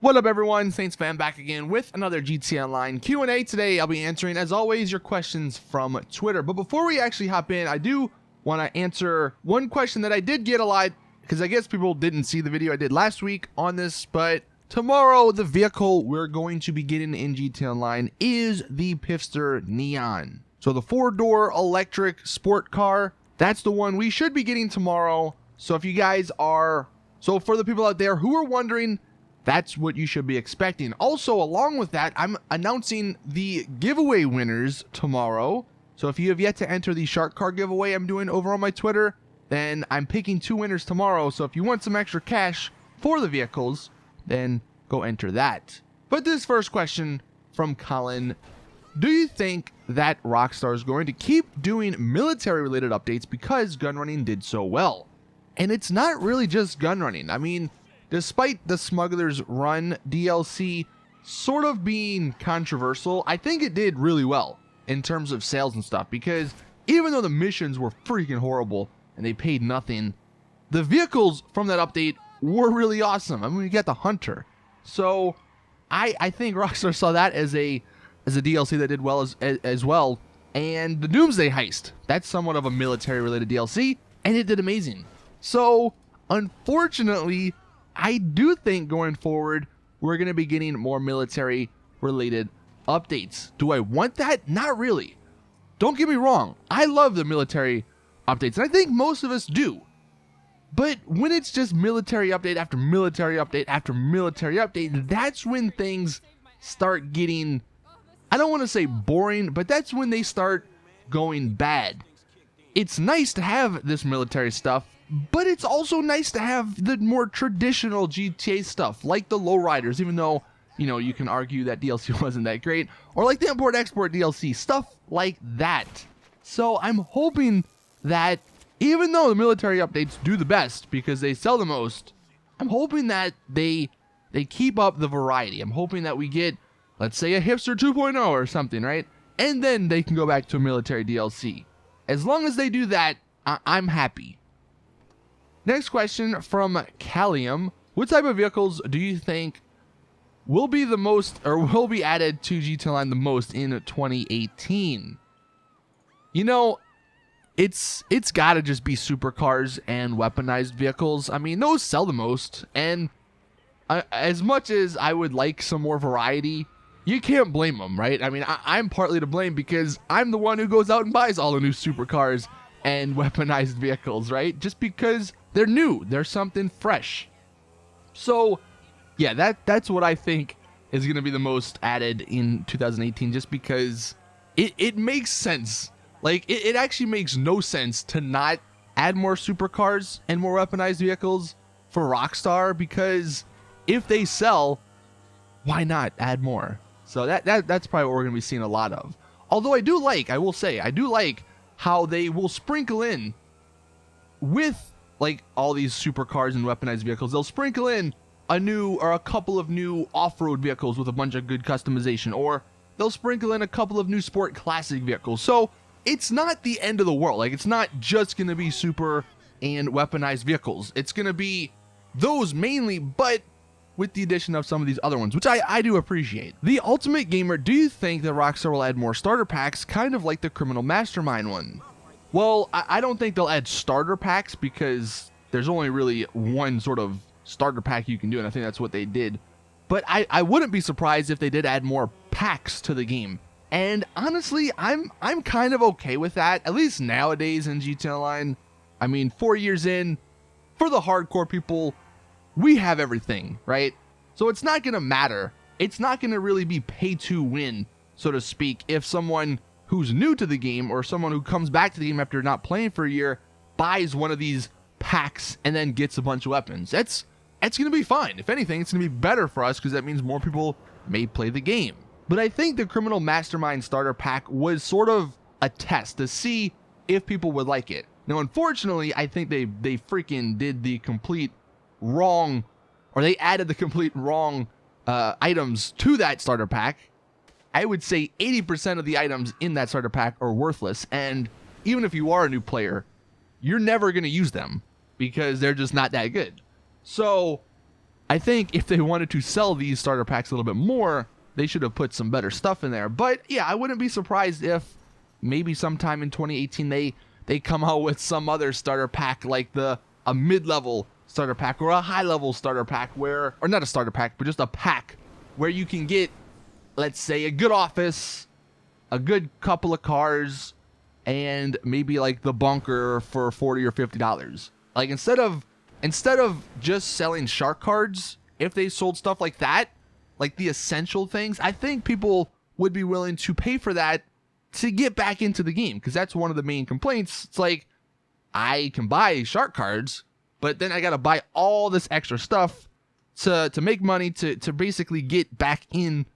What up everyone, Saintsfan back again with another GTA Online Q&A. Today I'll be answering, as always, your questions from Twitter. But before we actually hop in, I do want to answer one question that I did get a lot, because I guess people didn't see the video I did last week on this, but tomorrow the vehicle we're going to be getting in GTA Online is the Pifster Neon. So the 4-door electric sport car, that's the one we should be getting tomorrow. So if you guys are, so for the people out there who are wondering, that's what you should be expecting. Also, along with that, I'm announcing the giveaway winners tomorrow. So if you have yet to enter the shark car giveaway I'm doing over on my Twitter, then I'm picking 2 winners tomorrow. So if you want some extra cash for the vehicles, then go enter that. But this first question from Colin: do you think that Rockstar is going to keep doing military related updates because gun running did so well? And it's not really just gun running. I mean, despite the Smuggler's Run DLC sort of being controversial, I think it did really well in terms of sales and stuff, because even though the missions were freaking horrible and they paid nothing, the vehicles from that update were really awesome. I mean, you got the Hunter. So I think Rockstar saw that as a DLC that did well as well. And the Doomsday Heist, that's somewhat of a military related DLC, and it did amazing. So unfortunately, I do think going forward, we're going to be getting more military-related updates. Do I want that? Not really. Don't get me wrong. I love the military updates, and I think most of us do. But when it's just military update after military update after military update, that's when things start getting, I don't want to say boring, but that's when they start going bad. It's nice to have this military stuff, but it's also nice to have the more traditional GTA stuff, like the lowriders, even though, you know, you can argue that DLC wasn't that great, or like the import-export DLC, stuff like that. So I'm hoping that even though the military updates do the best because they sell the most, I'm hoping that they keep up the variety. I'm hoping that we get, let's say, a Hipster 2.0 or something, right? And then they can go back to a military DLC. As long as they do that, I'm happy. Next question from Callium: what type of vehicles do you think will be the most, or will be added to GTA Online the most in 2018? You know, it's gotta just be supercars and weaponized vehicles. I mean, those sell the most, and as much as I would like some more variety, you can't blame them, right? I mean, I'm partly to blame because I'm the one who goes out and buys all the new supercars and weaponized vehicles, right? Just because they're new, they're something fresh. So yeah, that's what I think is going to be the most added in 2018, just because it makes sense. Like, it actually makes no sense to not add more supercars and more weaponized vehicles for Rockstar, because if they sell, why not add more? So that's probably what we're going to be seeing a lot of. Although I will say, I do like how they will sprinkle in with, like, all these supercars and weaponized vehicles. They'll sprinkle in a new or a couple of new off-road vehicles with a bunch of good customization, or they'll sprinkle in a couple of new sport classic vehicles. So it's not the end of the world. Like, it's not just going to be super and weaponized vehicles. It's going to be those mainly, but with the addition of some of these other ones, which I do appreciate. The Ultimate Gamer: do you think that Rockstar will add more starter packs, kind of like the Criminal Mastermind one? Well, I don't think they'll add starter packs, because there's only really one sort of starter pack you can do, and I think that's what they did. But I wouldn't be surprised if they did add more packs to the game. And honestly, I'm kind of okay with that, at least nowadays in GTA Online. I mean, 4 years in, for the hardcore people, we have everything, right? So it's not going to matter. It's not going to really be pay to win, so to speak, if someone who's new to the game, or someone who comes back to the game after not playing for a year, buys one of these packs and then gets a bunch of weapons. That's going to be fine. If anything, it's going to be better for us, because that means more people may play the game. But I think the Criminal Mastermind starter pack was sort of a test to see if people would like it. Now, unfortunately, I think they freaking did the complete wrong, or they added the complete wrong items to that starter pack. I would say 80% of the items in that starter pack are worthless, and even if you are a new player, you're never going to use them because they're just not that good. So I think if they wanted to sell these starter packs a little bit more, they should have put some better stuff in there. But yeah, I wouldn't be surprised if maybe sometime in 2018 they come out with some other starter pack, like a mid-level starter pack or a high-level starter pack or not a starter pack, but just a pack where you can get, let's say, a good office, a good couple of cars, and maybe like the bunker for $40 or $50. Like instead of just selling shark cards, if they sold stuff like that, like the essential things, I think people would be willing to pay for that to get back into the game, because that's one of the main complaints. It's like, I can buy shark cards, but then I gotta buy all this extra stuff to make money to basically get back in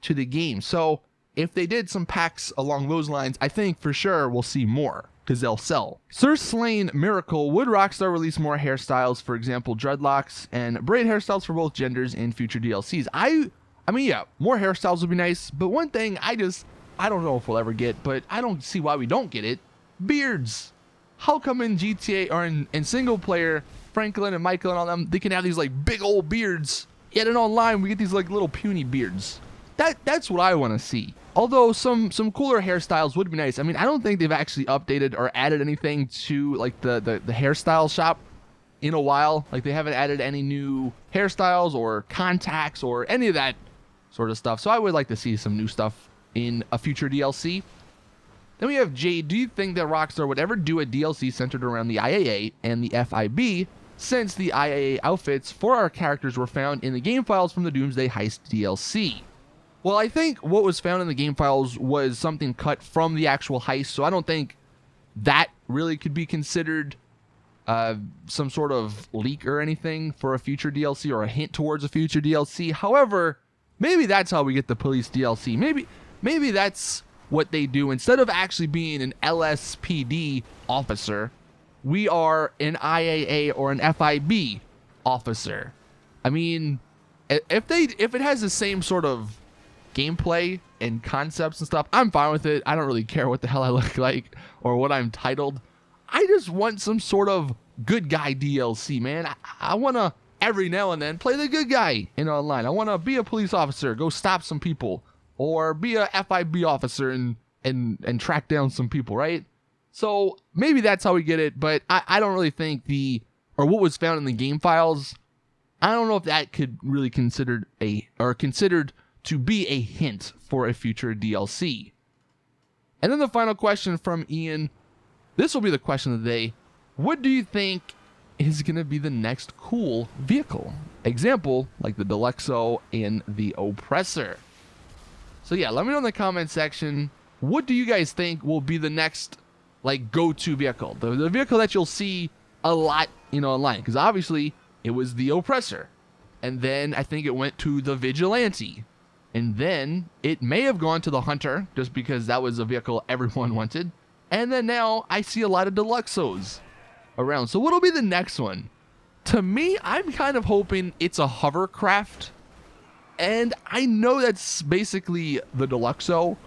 to the game. So if they did some packs along those lines, I think for sure we'll see more, because they'll sell. Sir Slain Miracle, would Rockstar release more hairstyles, for example, dreadlocks and braid hairstyles for both genders in future DLCs? I mean, yeah, more hairstyles would be nice, but one thing I don't know if we'll ever get, but I don't see why we don't get it. Beards. How come in GTA or in single player, Franklin and Michael and all them, they can have these like big old beards, yet in online we get these like little puny beards? That's what I want to see. Although some cooler hairstyles would be nice. I mean, I don't think they've actually updated or added anything to like the hairstyle shop in a while. Like they haven't added any new hairstyles or contacts or any of that sort of stuff. So I would like to see some new stuff in a future DLC. Then we have Jade. Do you think that Rockstar would ever do a DLC centered around the IAA and the FIB, since the IAA outfits for our characters were found in the game files from the Doomsday Heist DLC? Well, I think what was found in the game files was something cut from the actual heist, so I don't think that really could be considered some sort of leak or anything for a future DLC or a hint towards a future DLC. However, maybe that's how we get the police DLC. Maybe that's what they do. Instead of actually being an LSPD officer, we are an IAA or an FIB officer. I mean, if it has the same sort of gameplay and concepts and stuff, I'm fine with it. I don't really care what the hell I look like or what I'm titled. I just want some sort of good guy DLC, man. I want to every now and then play the good guy in online. I want to be a police officer, go stop some people, or be a FIB officer and track down some people, right? So maybe that's how we get it, but I don't really think what was found in the game files, I don't know if that could really considered to be a hint for a future DLC. And then the final question from Ian. This will be the question of the day. What do you think is going to be the next cool vehicle? Example, like the Deluxo and the Oppressor. So yeah, let me know in the comment section, what do you guys think will be the next like go-to vehicle? The vehicle that you'll see a lot, online, because obviously it was the Oppressor. And then I think it went to the Vigilante. And then it may have gone to the Hunter, just because that was a vehicle everyone wanted. And then now I see a lot of Deluxos around. So what'll be the next one? To me, I'm kind of hoping it's a hovercraft. And I know that's basically the Deluxo,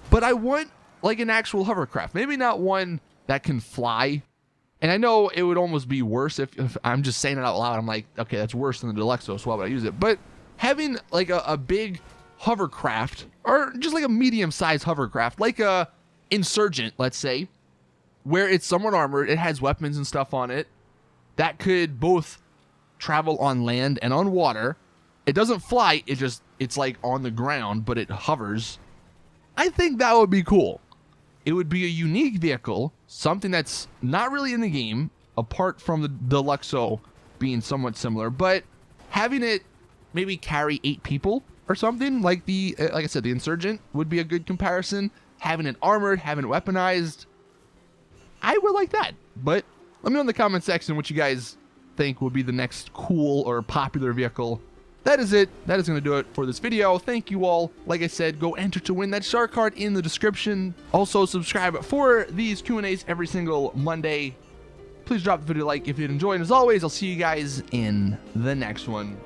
but I want like an actual hovercraft. Maybe not one that can fly. And I know it would almost be worse if I'm just saying it out loud. I'm like, okay, that's worse than the Deluxo, so why would I use it? But having like a big hovercraft, or just like a medium-sized hovercraft, like a Insurgent, let's say, where it's somewhat armored, it has weapons and stuff on it, that could both travel on land and on water. It doesn't fly, it's like on the ground, but it hovers. I think that would be cool. It would be a unique vehicle, something that's not really in the game, apart from the Deluxo being somewhat similar, but having it maybe carry 8 people or something, like I said, the Insurgent would be a good comparison. Having it armored, having it weaponized, I would like that. But let me know in the comment section what you guys think would be the next cool or popular vehicle. That is it. That is going to do it for this video. Thank you all. Like I said, go enter to win that shark card in the description. Also, subscribe for these Q&As every single Monday. Please drop the video a like if you did enjoy. And as always, I'll see you guys in the next one.